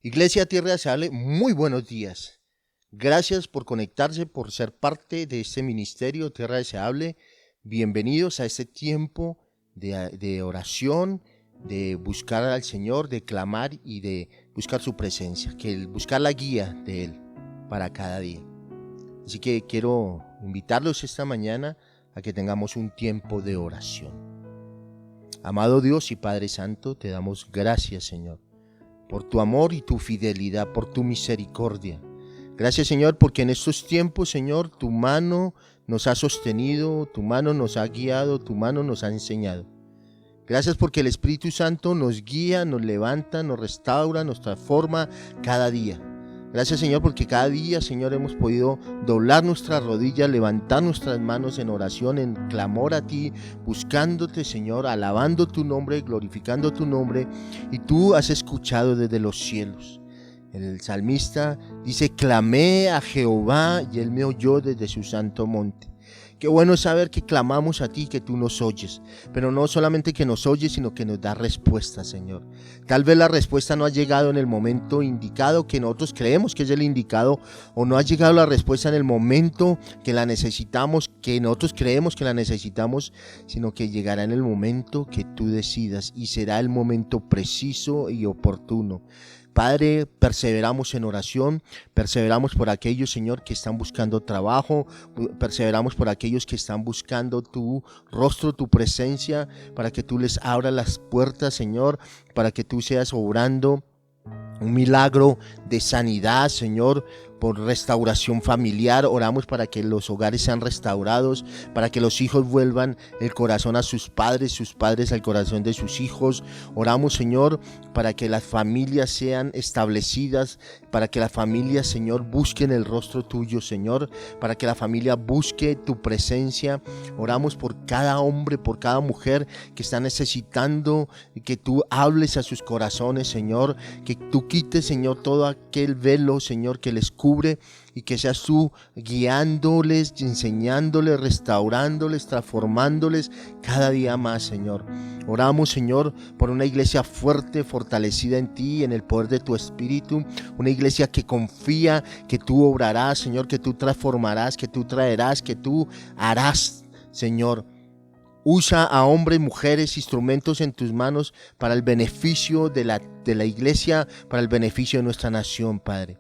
Iglesia Tierra Deseable, muy buenos días. Gracias por conectarse, por ser parte de este ministerio Tierra Deseable. Bienvenidos a este tiempo de oración, de buscar al Señor, de clamar y de buscar su presencia, buscar la guía de Él para cada día. Así que quiero invitarlos esta mañana a que tengamos un tiempo de oración. Amado Dios y Padre Santo, te damos gracias, Señor, por tu amor y tu fidelidad, por tu misericordia. Gracias, Señor, porque en estos tiempos, Señor, tu mano nos ha sostenido, tu mano nos ha guiado, tu mano nos ha enseñado. Gracias porque el Espíritu Santo nos guía, nos levanta, nos restaura, nos transforma cada día. Gracias, Señor, porque cada día, Señor, hemos podido doblar nuestras rodillas, levantar nuestras manos en oración, en clamor a ti, buscándote, Señor, alabando tu nombre, glorificando tu nombre, y tú has escuchado desde los cielos. El salmista dice: clamé a Jehová y él me oyó desde su santo monte. Qué bueno es saber que clamamos a ti, que tú nos oyes, pero no solamente que nos oyes, sino que nos da respuesta, Señor. Tal vez la respuesta no ha llegado en el momento indicado que nosotros creemos que es el indicado, o no ha llegado la respuesta en el momento que la necesitamos, que nosotros creemos que la necesitamos, sino que llegará en el momento que tú decidas, y será el momento preciso y oportuno. Padre, perseveramos en oración, perseveramos por aquellos, Señor, que están buscando trabajo, perseveramos por aquellos que están buscando tu rostro, tu presencia, para que tú les abras las puertas, Señor, para que tú seas obrando un milagro de sanidad, Señor, por restauración familiar. Oramos para que los hogares sean restaurados, para que los hijos vuelvan el corazón a sus padres al corazón de sus hijos. Oramos, Señor, para que las familias sean establecidas, para que las familias, Señor, busquen el rostro tuyo, Señor, para que la familia busque tu presencia. Oramos por cada hombre, por cada mujer que está necesitando que tú hables a sus corazones, Señor, que tú quites, Señor, todo aquel velo, Señor, que les cubre, y que seas tú guiándoles, enseñándoles, restaurándoles, transformándoles cada día más, Señor. Oramos, Señor, por una iglesia fuerte, fortalecida en ti, en el poder de tu Espíritu, una iglesia que confía que tú obrarás, Señor, que tú transformarás, que tú traerás, que tú harás, Señor. Usa a hombres, mujeres, instrumentos en tus manos para el beneficio de la iglesia, para el beneficio de nuestra nación, Padre.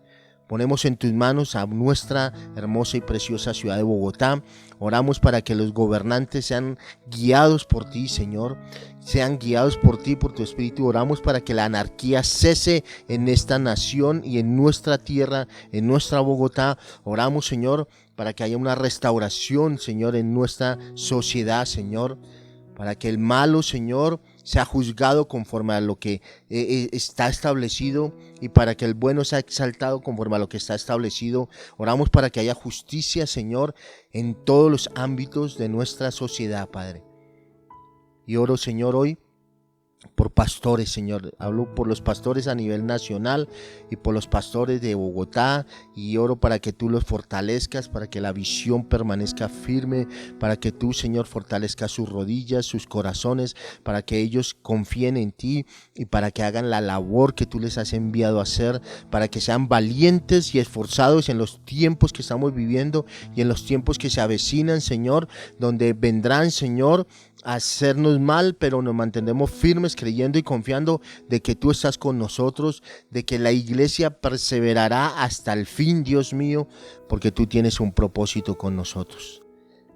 Ponemos en tus manos a nuestra hermosa y preciosa ciudad de Bogotá. Oramos para que los gobernantes sean guiados por ti, Señor. Sean guiados por ti, por tu Espíritu. Oramos para que la anarquía cese en esta nación y en nuestra tierra, en nuestra Bogotá. Oramos, Señor, para que haya una restauración, Señor, en nuestra sociedad, Señor. Para que el malo, Señor, sea juzgado conforme a lo que está establecido, y para que el bueno sea exaltado conforme a lo que está establecido. Oramos para que haya justicia, Señor, en todos los ámbitos de nuestra sociedad, Padre. Y oro, Señor, hoy por pastores, Señor. Hablo por los pastores a nivel nacional y por los pastores de Bogotá, y oro para que tú los fortalezcas, para que la visión permanezca firme, para que tú, Señor, fortalezcas sus rodillas, sus corazones, para que ellos confíen en ti y para que hagan la labor que tú les has enviado a hacer, para que sean valientes y esforzados en los tiempos que estamos viviendo y en los tiempos que se avecinan, Señor, donde vendrán, Señor, a hacernos mal, pero nos mantendremos firmes, creyendo y confiando de que tú estás con nosotros, de que la iglesia perseverará hasta el fin, Dios mío, porque tú tienes un propósito con nosotros.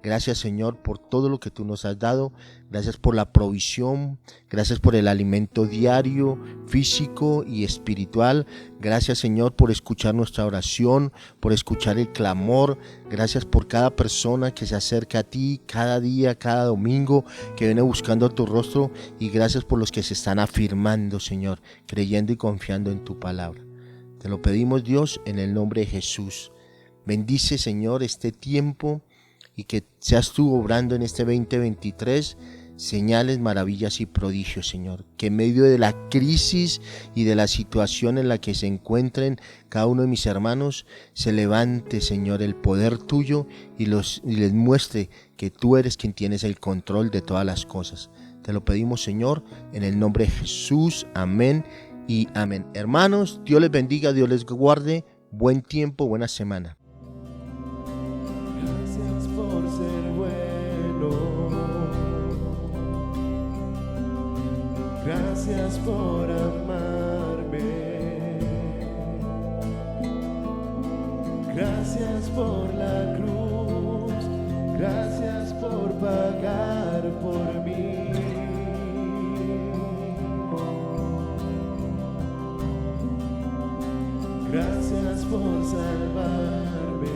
Gracias, Señor, por todo lo que tú nos has dado. Gracias por la provisión. Gracias por el alimento diario, físico y espiritual. Gracias, Señor, por escuchar nuestra oración, por escuchar el clamor. Gracias por cada persona que se acerca a ti cada día, cada domingo, que viene buscando tu rostro. Y gracias por los que se están afirmando, Señor, creyendo y confiando en tu palabra. Te lo pedimos, Dios, en el nombre de Jesús. Bendice, Señor, este tiempo, y que seas tú obrando en este 2023 señales, maravillas y prodigios, Señor. Que en medio de la crisis y de la situación en la que se encuentren cada uno de mis hermanos, se levante, Señor, el poder tuyo y les muestre que tú eres quien tienes el control de todas las cosas. Te lo pedimos, Señor, en el nombre de Jesús. Amén y amén. Hermanos, Dios les bendiga, Dios les guarde. Buen tiempo, buena semana. Gracias por ser bueno. Gracias por amarme. Gracias por la cruz. Gracias por pagar por mí. Gracias por salvarme.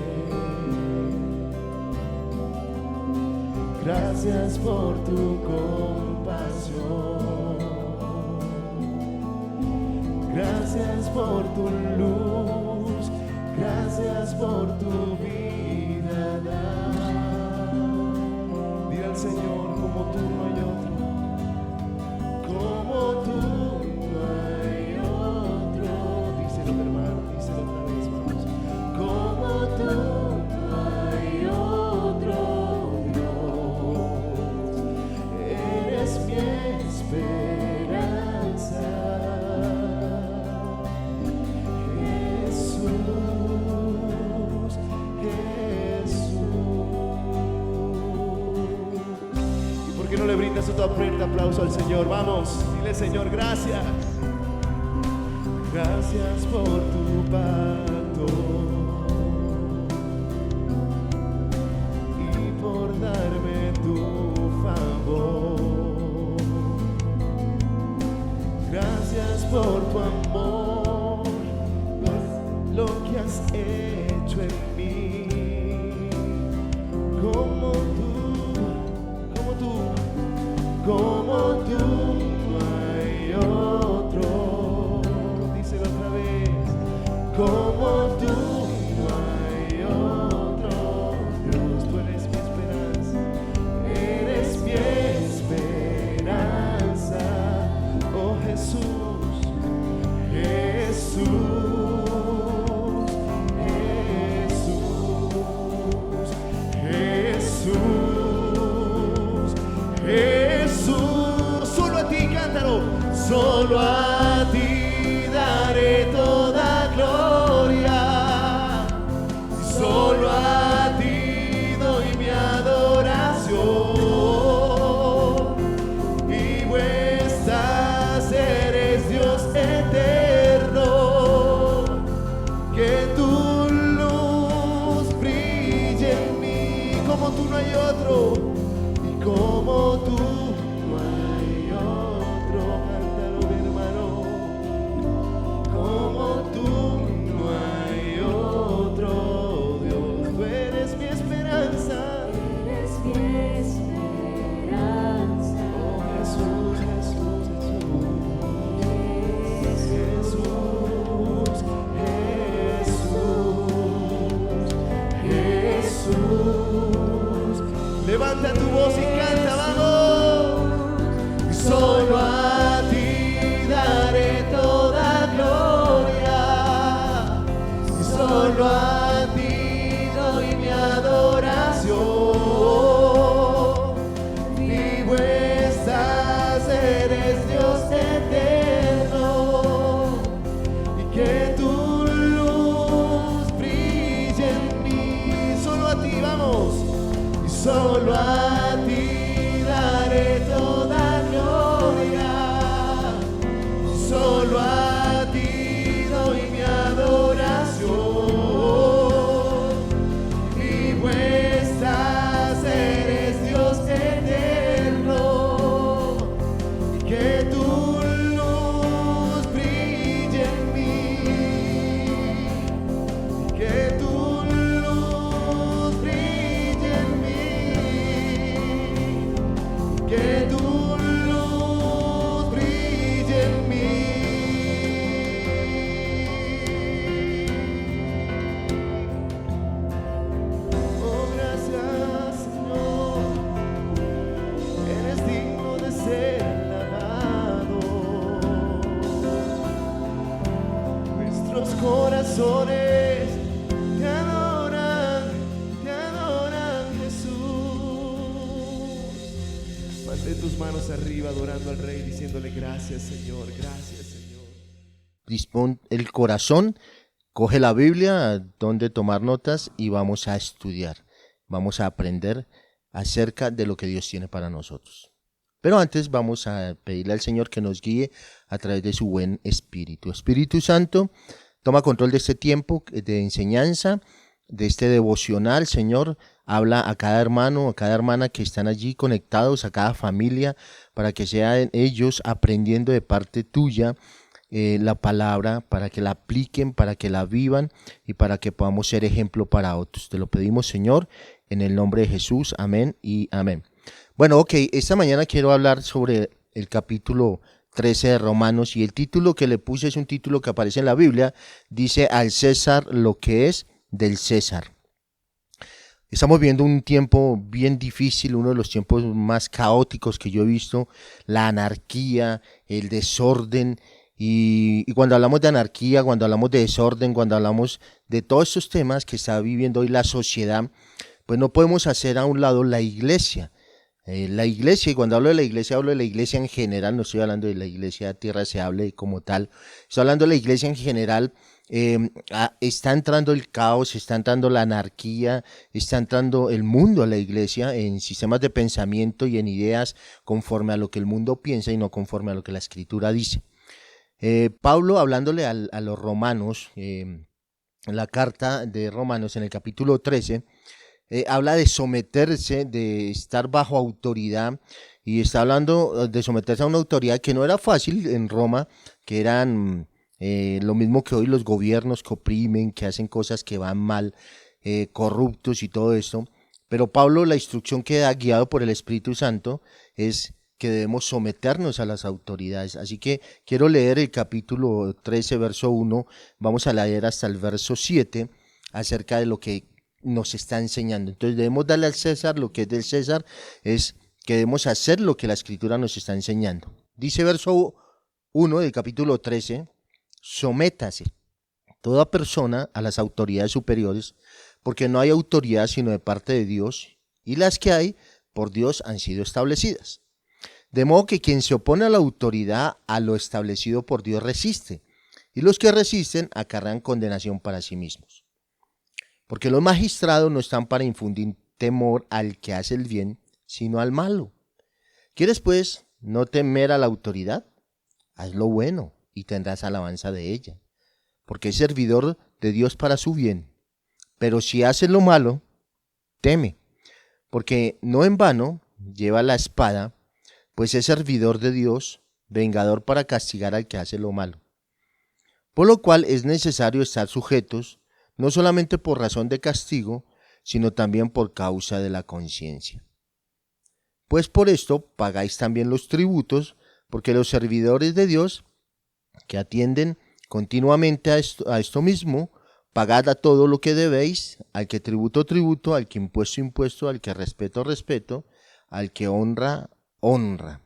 Gracias por tu compasión. Gracias por tu luz. Gracias por tu vida. Dile al Señor, como tú no hay otro. Como tú no hay otro. Díselo, hermano, díselo otra vez, vamos. Como tú no hay otro Dios. Eres mi esperanza. ¿Por qué no le brindas otro fuerte aplauso al Señor? Vamos, dile, Señor, gracias. Gracias por tu pacto y por darme tu favor. Gracias por tu amor, por lo que has hecho en mí. Como tú no hay otro. Díselo otra vez. Como tú no hay otro Dios. Tú eres mi esperanza. Eres mi esperanza. Oh Jesús, Jesús, Jesús, Jesús, Jesús. Solo a ti, cántalo. Solo a ti daré toda gloria. Solo a ti doy mi adoración. Vivo estás, eres Dios eterno. Que tu luz brille en mí. Como tú no hay otro. Y como tú no hay otro. Cántalo, mi hermano. Como tú no hay otro Dios. Tú eres mi esperanza. Eres mi esperanza. Oh Jesús, Jesús, Jesús. Jesús, Jesús. Levanta tu voz y canta, vamos. Solo a ti daré toda gloria. Solo a ti doy mi adoración. Vivo estás, eres Dios eterno. Y que tu luz brille en mí. Solo a ti, vamos. Y solo a ti daré toda gloria. Solo a ti doy mi adoración. Vivo estás, eres Dios eterno. Y que tu luz brille en mí. Y que tu luz brille en mí. Que tu luz brille en mí. Oh, gracias, Señor. Eres digno de ser alabado. Nuestros corazones te adoran, Jesús. Mantén tus manos arriba adorando al Rey, diciéndole gracias, Señor, gracias, Señor. dispón el corazón, coge la Biblia, donde tomar notas y vamos a estudiar. Vamos a aprender acerca de lo que Dios tiene para nosotros. Pero antes vamos a pedirle al Señor que nos guíe a través de su buen Espíritu. Espíritu Santo, toma control de este tiempo de enseñanza, de este devocional, Señor. Habla a cada hermano, a cada hermana que están allí conectados, a cada familia, para que sean ellos aprendiendo de parte tuya la palabra, para que la apliquen, para que la vivan y para que podamos ser ejemplo para otros. Te lo pedimos, Señor, en el nombre de Jesús. Amén y amén. Bueno, esta mañana quiero hablar sobre el capítulo 13 de Romanos, y el título que le puse es un título que aparece en la Biblia. Dice: al César lo que es del César. Estamos viendo un tiempo bien difícil, uno de los tiempos más caóticos que yo he visto, la anarquía, el desorden. Y cuando hablamos de anarquía, cuando hablamos de desorden, cuando hablamos de todos estos temas que está viviendo hoy la sociedad, pues no podemos hacer a un lado la iglesia. La iglesia, y cuando hablo de la iglesia en general, no estoy hablando de la iglesia Tierra Deseable como tal, estoy hablando de la iglesia en general. Está entrando el caos, está entrando la anarquía, está entrando el mundo a la iglesia en sistemas de pensamiento y en ideas conforme a lo que el mundo piensa y no conforme a lo que la Escritura dice. Pablo, hablándole a los romanos, en la carta de Romanos en el capítulo 13, habla de someterse, de estar bajo autoridad, y está hablando de someterse a una autoridad que no era fácil en Roma, que eran lo mismo que hoy los gobiernos que oprimen, que hacen cosas que van mal, corruptos y todo esto. Pero Pablo, la instrucción que da, guiado por el Espíritu Santo, es que debemos someternos a las autoridades. Así que quiero leer el capítulo 13, verso 1, vamos a leer hasta el verso 7, acerca de lo que nos está enseñando. Entonces debemos darle al César lo que es del César, es que debemos hacer lo que la Escritura nos está enseñando. Dice verso 1 del capítulo 13, sométase toda persona a las autoridades superiores, porque no hay autoridad sino de parte de Dios, y las que hay por Dios han sido establecidas. De modo que quien se opone a la autoridad, a lo establecido por Dios, resiste, y los que resisten acarrean condenación para sí mismos. Porque los magistrados no están para infundir temor al que hace el bien, sino al malo. ¿Quieres, pues, no temer a la autoridad? Haz lo bueno y tendrás alabanza de ella, porque es servidor de Dios para su bien. Pero si haces lo malo, teme, porque no en vano lleva la espada, pues es servidor de Dios, vengador para castigar al que hace lo malo. Por lo cual es necesario estar sujetos, no solamente por razón de castigo, sino también por causa de la conciencia. Pues por esto pagáis también los tributos, porque los servidores de Dios, que atienden continuamente a esto mismo, pagad a todo lo que debéis, al que tributo, tributo, al que impuesto, impuesto, al que respeto, respeto, al que honra, honra.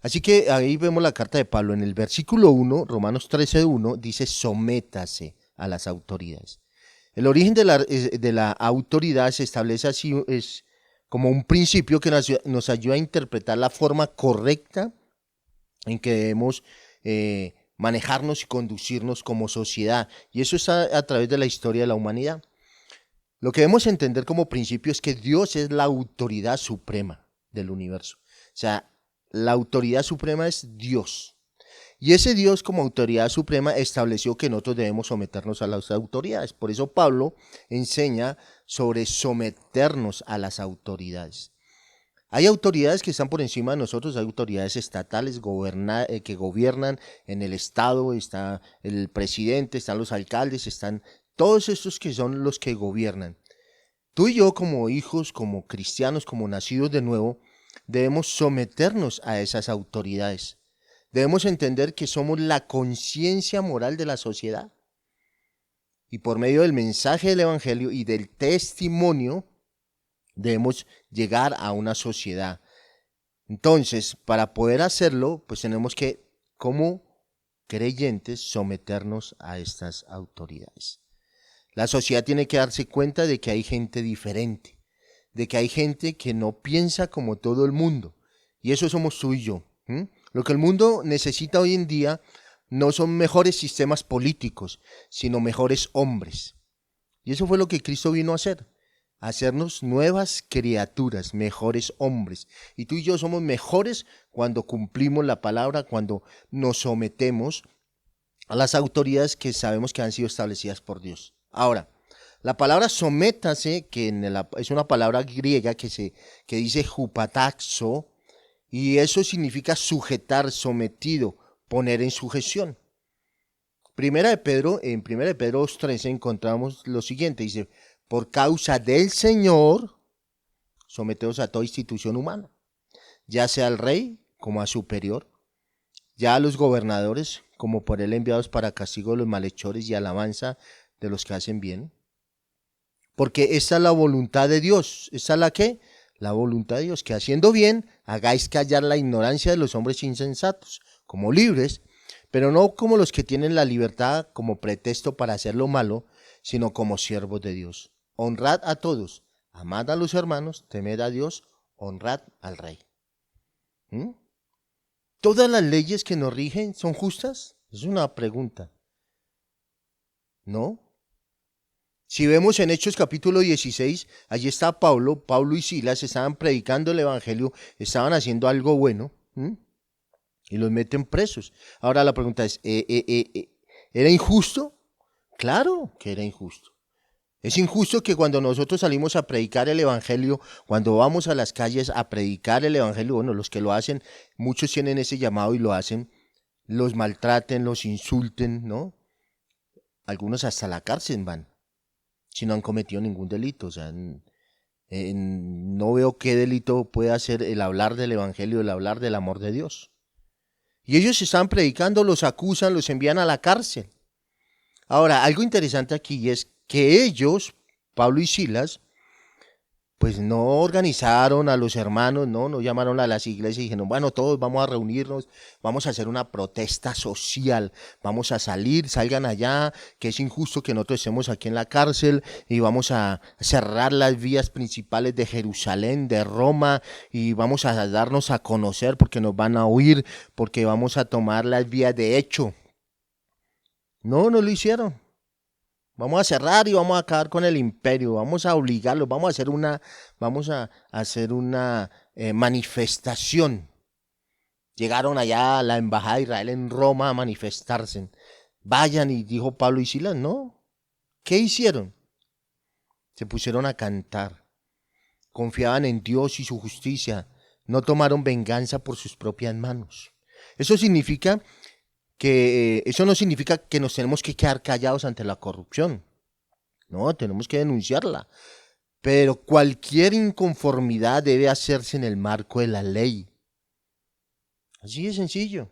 Así que ahí vemos la carta de Pablo. En el versículo 1, Romanos 13:1, dice: sométase a las autoridades. El origen de la autoridad se establece así, es como un principio que nos ayuda a interpretar la forma correcta en que debemos manejarnos y conducirnos como sociedad. Y eso está a través de la historia de la humanidad. Lo que debemos entender como principio es que Dios es la autoridad suprema del universo. O sea, la autoridad suprema es Dios. Y ese Dios, como autoridad suprema, estableció que nosotros debemos someternos a las autoridades. Por eso Pablo enseña sobre someternos a las autoridades. Hay autoridades que están por encima de nosotros, hay autoridades estatales que gobiernan en el Estado, está el presidente, están los alcaldes, están todos estos que son los que gobiernan. Tú y yo, como hijos, como cristianos, como nacidos de nuevo, debemos someternos a esas autoridades. Debemos entender que somos la conciencia moral de la sociedad. Y por medio del mensaje del Evangelio y del testimonio, debemos llegar a una sociedad. Entonces, para poder hacerlo, pues tenemos que, como creyentes, someternos a estas autoridades. La sociedad tiene que darse cuenta de que hay gente diferente, de que hay gente que no piensa como todo el mundo. Y eso somos tú y yo. Lo que el mundo necesita hoy en día no son mejores sistemas políticos, sino mejores hombres. Y eso fue lo que Cristo vino a hacer, a hacernos nuevas criaturas, mejores hombres. Y tú y yo somos mejores cuando cumplimos la palabra, cuando nos sometemos a las autoridades que sabemos que han sido establecidas por Dios. Ahora, la palabra sométase, es una palabra griega que dice hupataxo, y eso significa sujetar, sometido, poner en sujeción. En 1 de Pedro 2:13 encontramos lo siguiente, dice, por causa del Señor, someteos a toda institución humana, ya sea al rey como a superior, ya a los gobernadores como por él enviados para castigo de los malhechores y alabanza de los que hacen bien. Porque esta es la voluntad de Dios. ¿Esta es la qué? La voluntad de Dios, que haciendo bien hagáis callar la ignorancia de los hombres insensatos, como libres, pero no como los que tienen la libertad como pretexto para hacer lo malo, sino como siervos de Dios. Honrad a todos, amad a los hermanos, temed a Dios, honrad al rey. ¿Todas las leyes que nos rigen son justas? Es una pregunta. ¿No? Si vemos en Hechos capítulo 16, allí está Pablo y Silas estaban predicando el evangelio, estaban haciendo algo bueno, y los meten presos. Ahora la pregunta es, ¿era injusto? Claro que era injusto. Es injusto que cuando nosotros salimos a predicar el evangelio, cuando vamos a las calles a predicar el evangelio, bueno, los que lo hacen, muchos tienen ese llamado y lo hacen, los maltraten, los insulten, ¿no? Algunos hasta la cárcel van, si no han cometido ningún delito. O sea, no veo qué delito puede hacer el hablar del evangelio, el hablar del amor de Dios. Y ellos están predicando, los acusan, los envían a la cárcel. Ahora, algo interesante aquí es que ellos, Pablo y Silas, pues no organizaron a los hermanos, no llamaron a las iglesias y dijeron, bueno, todos vamos a reunirnos, vamos a hacer una protesta social, vamos a salir, salgan allá, que es injusto que nosotros estemos aquí en la cárcel y vamos a cerrar las vías principales de Jerusalén, de Roma, y vamos a darnos a conocer porque nos van a oír, porque vamos a tomar las vías de hecho. No lo hicieron. Vamos a cerrar y vamos a acabar con el imperio, vamos a obligarlos, vamos a hacer una manifestación. Llegaron allá a la embajada de Israel en Roma a manifestarse. Vayan, y dijo Pablo y Silas, no. ¿Qué hicieron? Se pusieron a cantar, confiaban en Dios y su justicia, no tomaron venganza por sus propias manos. Eso no significa que nos tenemos que quedar callados ante la corrupción. No, tenemos que denunciarla. Pero cualquier inconformidad debe hacerse en el marco de la ley. Así de sencillo.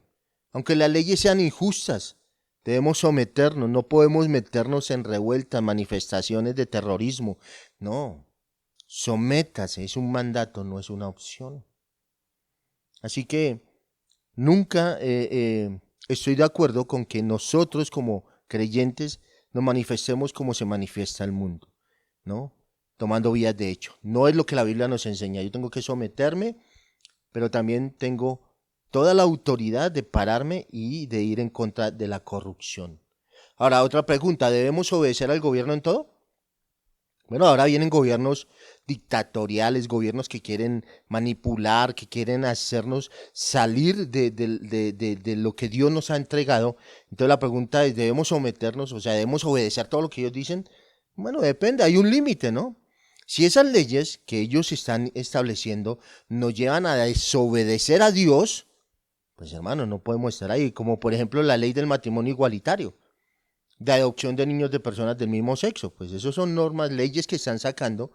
Aunque las leyes sean injustas, debemos someternos. No podemos meternos en revueltas, manifestaciones de terrorismo. No, sométase, es un mandato, no es una opción. Así que nunca estoy de acuerdo con que nosotros como creyentes nos manifestemos como se manifiesta el mundo, ¿no? Tomando vías de hecho. No es lo que la Biblia nos enseña. Yo tengo que someterme, pero también tengo toda la autoridad de pararme y de ir en contra de la corrupción. Ahora, otra pregunta, ¿debemos obedecer al gobierno en todo? Bueno, ahora vienen gobiernos dictatoriales, gobiernos que quieren manipular, que quieren hacernos salir de lo que Dios nos ha entregado. Entonces la pregunta es, ¿debemos someternos? O sea, ¿debemos obedecer todo lo que ellos dicen? Bueno, depende, hay un límite, ¿no? Si esas leyes que ellos están estableciendo nos llevan a desobedecer a Dios, pues hermano, no podemos estar ahí. Como por ejemplo la ley del matrimonio igualitario, de adopción de niños de personas del mismo sexo. Pues eso son normas, leyes que están sacando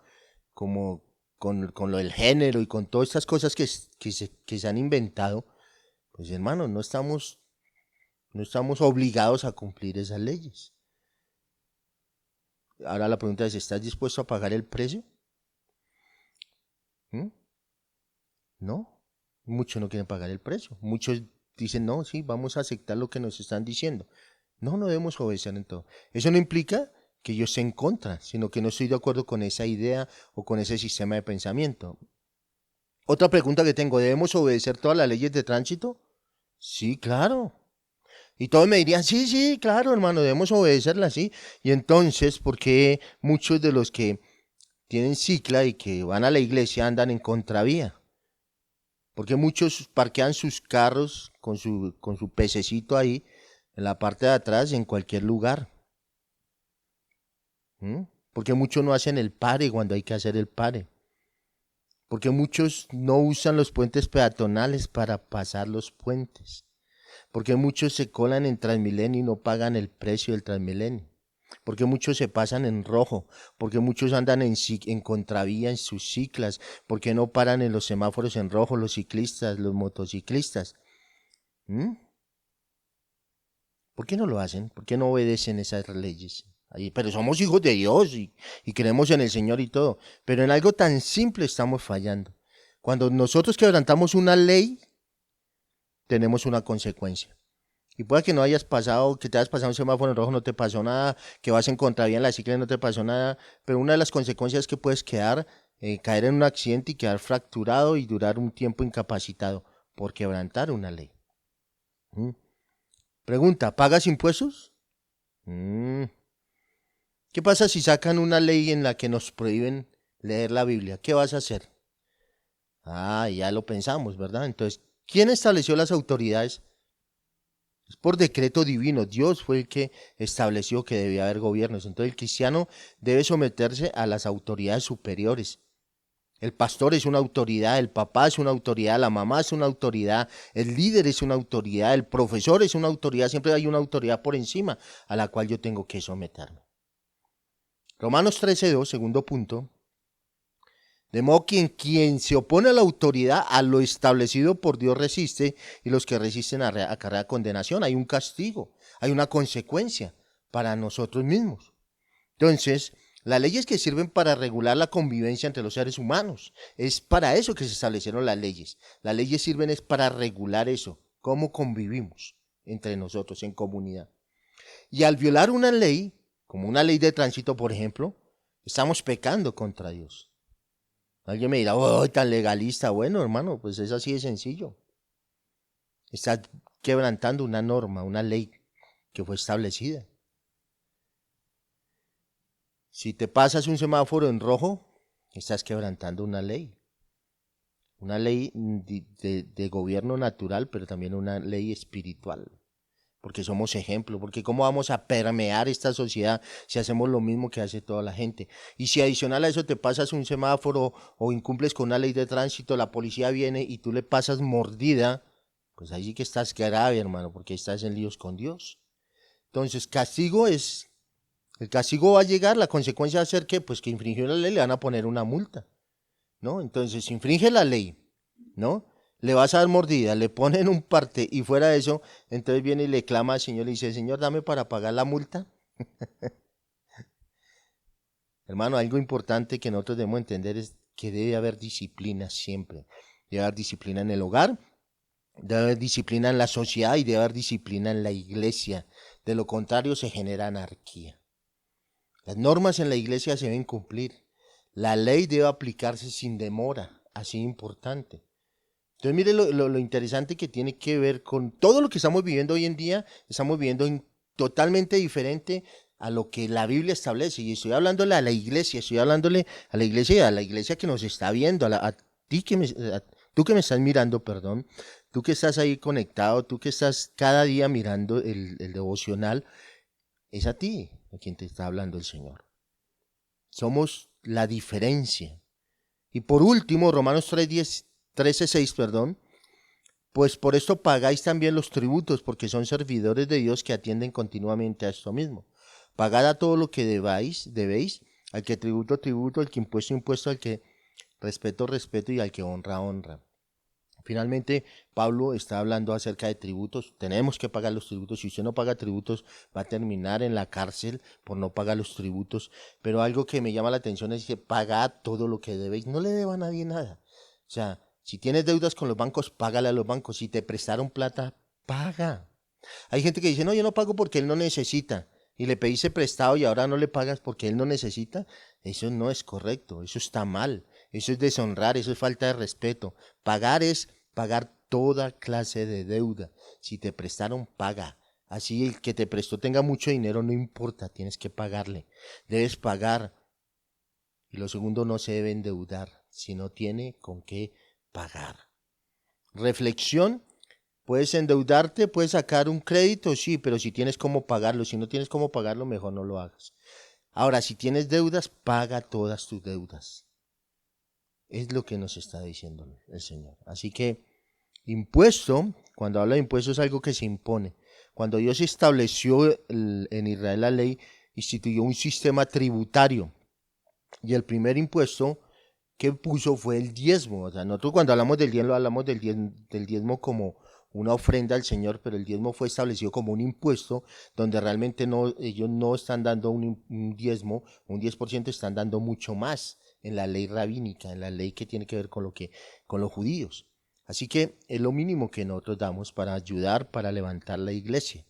como con lo del género y con todas estas cosas que se han inventado. Pues hermano, no estamos obligados a cumplir esas leyes. Ahora la pregunta es, ¿estás dispuesto a pagar el precio? No, muchos no quieren pagar el precio. Muchos dicen, no, sí, vamos a aceptar lo que nos están diciendo. No debemos obedecer en todo. Eso no implica que yo esté en contra, sino que no estoy de acuerdo con esa idea o con ese sistema de pensamiento. Otra pregunta que tengo, ¿debemos obedecer todas las leyes de tránsito? Sí, claro. Y todos me dirían, sí, sí, claro, hermano, debemos obedecerla, sí. Y entonces, ¿por qué muchos de los que tienen cicla y que van a la iglesia andan en contravía? Porque muchos parquean sus carros con su pececito ahí en la parte de atrás en cualquier lugar. ¿Mm? Porque muchos no hacen el pare cuando hay que hacer el pare. Porque muchos no usan los puentes peatonales para pasar los puentes. Porque muchos se colan en Transmilenio y no pagan el precio del Transmilenio. Porque muchos se pasan en rojo, porque muchos andan en contravía en sus ciclas, porque no paran en los semáforos en rojo los ciclistas, los motociclistas. ¿Mm? ¿Por qué no lo hacen? ¿Por qué no obedecen esas leyes? Ahí, pero somos hijos de Dios y creemos en el Señor y todo. Pero en algo tan simple estamos fallando. Cuando nosotros quebrantamos una ley, tenemos una consecuencia. Y puede que no hayas pasado, que te hayas pasado un semáforo en rojo, no te pasó nada, que vas en contravía en la cicla y no te pasó nada, pero una de las consecuencias es que puedes caer en un accidente y quedar fracturado y durar un tiempo incapacitado por quebrantar una ley. ¿Mm? Pregunta, ¿pagas impuestos? Mm. ¿Qué pasa si sacan una ley en la que nos prohíben leer la Biblia? ¿Qué vas a hacer? Ah, ya lo pensamos, ¿verdad? Entonces, ¿quién estableció las autoridades? Es por decreto divino. Dios fue el que estableció que debía haber gobiernos. Entonces, el cristiano debe someterse a las autoridades superiores. El pastor es una autoridad, el papá es una autoridad, la mamá es una autoridad, el líder es una autoridad, el profesor es una autoridad. Siempre hay una autoridad por encima a la cual yo tengo que someterme. Romanos 13:2, segundo punto. De modo que quien se opone a la autoridad, a lo establecido por Dios resiste, y los que resisten acarrea condenación. Hay un castigo, hay una consecuencia para nosotros mismos. Entonces, las leyes que sirven para regular la convivencia entre los seres humanos, es para eso que se establecieron las leyes. Las leyes sirven es para regular eso, cómo convivimos entre nosotros en comunidad. Y al violar una ley, como una ley de tránsito, por ejemplo, estamos pecando contra Dios. Alguien me dirá, oh, tan legalista. Bueno, hermano, pues es así de sencillo. Estás quebrantando una norma, una ley que fue establecida. Si te pasas un semáforo en rojo, estás quebrantando una ley. Una ley de gobierno natural, pero también una ley espiritual. Porque somos ejemplo, porque cómo vamos a permear esta sociedad si hacemos lo mismo que hace toda la gente. Y si adicional a eso te pasas un semáforo o incumples con una ley de tránsito, la policía viene y tú le pasas mordida, pues ahí sí que estás grave, hermano, porque estás en líos con Dios. Entonces, el castigo va a llegar, la consecuencia va a ser que, pues que infringió la ley, le van a poner una multa, ¿no? Entonces, si infringe la ley, ¿no? Le vas a dar mordida, le ponen un parte y fuera de eso, entonces viene y le clama al Señor y dice, Señor, dame para pagar la multa. Hermano, algo importante que nosotros debemos entender es que debe haber disciplina siempre. Debe haber disciplina en el hogar, debe haber disciplina en la sociedad y debe haber disciplina en la iglesia. De lo contrario se genera anarquía. Las normas en la iglesia se deben cumplir. La ley debe aplicarse sin demora, así importante. Entonces, mire lo interesante que tiene que ver con todo lo que estamos viviendo hoy en día. Estamos viviendo totalmente diferente a lo que la Biblia establece. Y estoy hablándole a la iglesia, estoy hablándole a la iglesia que nos está viendo, a ti tú que me estás mirando, perdón, tú que estás ahí conectado, tú que estás cada día mirando el devocional, es a ti a quien te está hablando el Señor. Somos la diferencia. Y por último, Romanos 13:6, perdón, pues por esto pagáis también los tributos, porque son servidores de Dios que atienden continuamente a esto mismo. Pagad a todo lo que debéis, al que tributo, tributo, al que impuesto, impuesto, al que respeto, respeto y al que honra, honra. Finalmente, Pablo está hablando acerca de tributos. Tenemos que pagar los tributos. Si usted no paga tributos, va a terminar en la cárcel por no pagar los tributos. Pero algo que me llama la atención es que pagad todo lo que debéis. No le deba a nadie nada. O sea, si tienes deudas con los bancos, págale a los bancos. Si te prestaron plata, paga. Hay gente que dice, no, yo no pago porque él no necesita. Y le pediste prestado y ahora no le pagas porque él no necesita. Eso no es correcto. Eso está mal. Eso es deshonrar. Eso es falta de respeto. Pagar es pagar toda clase de deuda. Si te prestaron, paga. Así el que te prestó tenga mucho dinero, no importa, tienes que pagarle. Debes pagar. Y lo segundo, no se debe endeudar si no tiene con qué pagar. Reflexión, puedes endeudarte, puedes sacar un crédito, sí, pero si tienes cómo pagarlo, si no tienes cómo pagarlo, mejor no lo hagas. Ahora, si tienes deudas, paga todas tus deudas. Es lo que nos está diciendo el Señor. Así que impuesto, cuando habla de impuesto es algo que se impone. Cuando Dios estableció en Israel la ley, instituyó un sistema tributario. Y el primer impuesto que puso fue el diezmo. O sea, nosotros cuando hablamos del diezmo como una ofrenda al Señor, pero el diezmo fue establecido como un impuesto donde realmente ellos no están dando un diezmo, un 10%, están dando mucho más en la ley rabínica, en la ley que tiene que ver con los judíos. Así que es lo mínimo que nosotros damos para ayudar, para levantar la iglesia.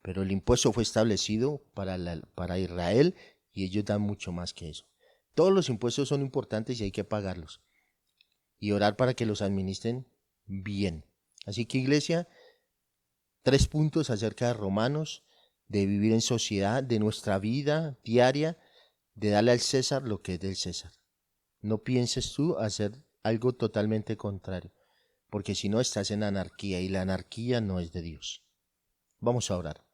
Pero el impuesto fue establecido para Israel y ellos dan mucho más que eso. Todos los impuestos son importantes y hay que pagarlos. Y orar para que los administren bien. Así que iglesia, 3 puntos acerca de Romanos, de vivir en sociedad, de nuestra vida diaria, de darle al César lo que es del César. No pienses tú hacer algo totalmente contrario, porque si no estás en anarquía y la anarquía no es de Dios. Vamos a orar.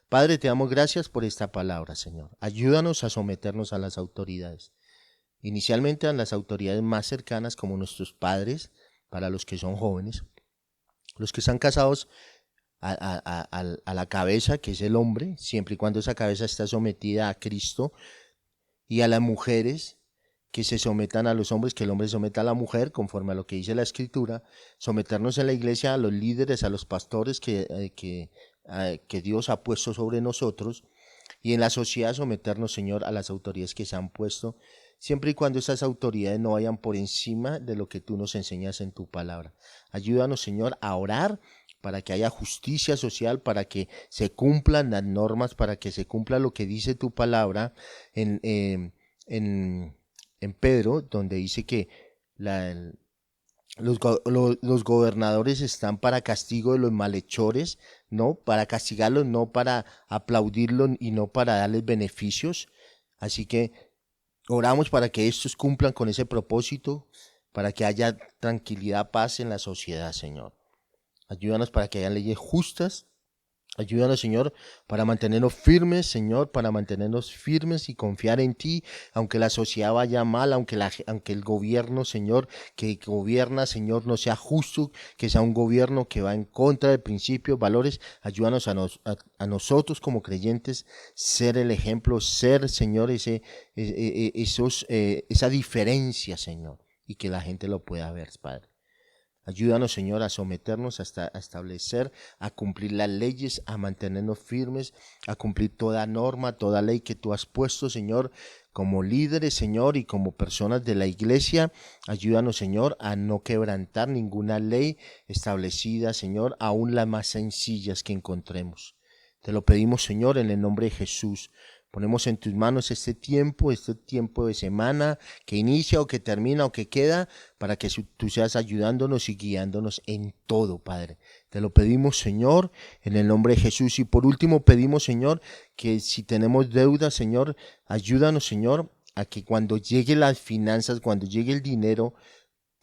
Padre, te damos gracias por esta palabra, Señor. Ayúdanos a someternos a las autoridades. Inicialmente a las autoridades más cercanas como nuestros padres, para los que son jóvenes, los que están casados a la cabeza, que es el hombre, siempre y cuando esa cabeza está sometida a Cristo, y a las mujeres que se sometan a los hombres, que el hombre se someta a la mujer, conforme a lo que dice la Escritura, someternos en la iglesia a los líderes, a los pastores que Dios ha puesto sobre nosotros, y en la sociedad someternos, Señor, a las autoridades que se han puesto, siempre y cuando esas autoridades no vayan por encima de lo que tú nos enseñas en tu palabra. Ayúdanos, Señor, a orar para que haya justicia social, para que se cumplan las normas, para que se cumpla lo que dice tu palabra en Pedro, donde dice que los gobernadores están para castigo de los malhechores, no para castigarlos, no para aplaudirlos y no para darles beneficios. Así que oramos para que estos cumplan con ese propósito, para que haya tranquilidad, paz en la sociedad, Señor. Ayúdanos para que haya leyes justas. Ayúdanos, Señor, para mantenernos firmes, Señor, para mantenernos firmes y confiar en ti, aunque la sociedad vaya mal, aunque el gobierno, Señor, que gobierna, Señor, no sea justo, que sea un gobierno que va en contra de principios, valores. Ayúdanos a nosotros como creyentes ser el ejemplo, ser, Señor, esa diferencia, Señor, y que la gente lo pueda ver, Padre. Ayúdanos, Señor, a someternos, a establecer, a cumplir las leyes, a mantenernos firmes, a cumplir toda norma, toda ley que tú has puesto, Señor, como líderes, Señor, y como personas de la iglesia. Ayúdanos, Señor, a no quebrantar ninguna ley establecida, Señor, aún las más sencillas que encontremos. Te lo pedimos, Señor, en el nombre de Jesús. Ponemos en tus manos este tiempo de semana que inicia o que termina o que queda, para que tú seas ayudándonos y guiándonos en todo, Padre. Te lo pedimos, Señor, en el nombre de Jesús. Y por último pedimos, Señor, que si tenemos deudas, Señor, ayúdanos, Señor, a que cuando lleguen las finanzas, cuando llegue el dinero,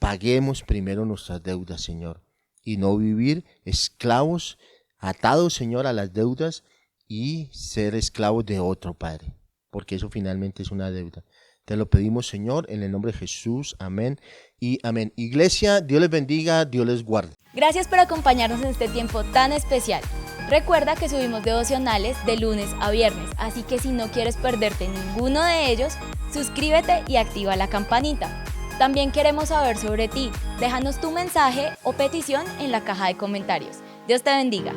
paguemos primero nuestras deudas, Señor, y no vivir esclavos, atados, Señor, a las deudas, y ser esclavos de otro, Padre, porque eso finalmente es una deuda. Te lo pedimos, Señor, en el nombre de Jesús. Amén y amén. Iglesia, Dios les bendiga, Dios les guarde. Gracias por acompañarnos en este tiempo tan especial. Recuerda que subimos devocionales de lunes a viernes, así que si no quieres perderte ninguno de ellos, suscríbete y activa la campanita. También queremos saber sobre ti. Déjanos tu mensaje o petición en la caja de comentarios. Dios te bendiga.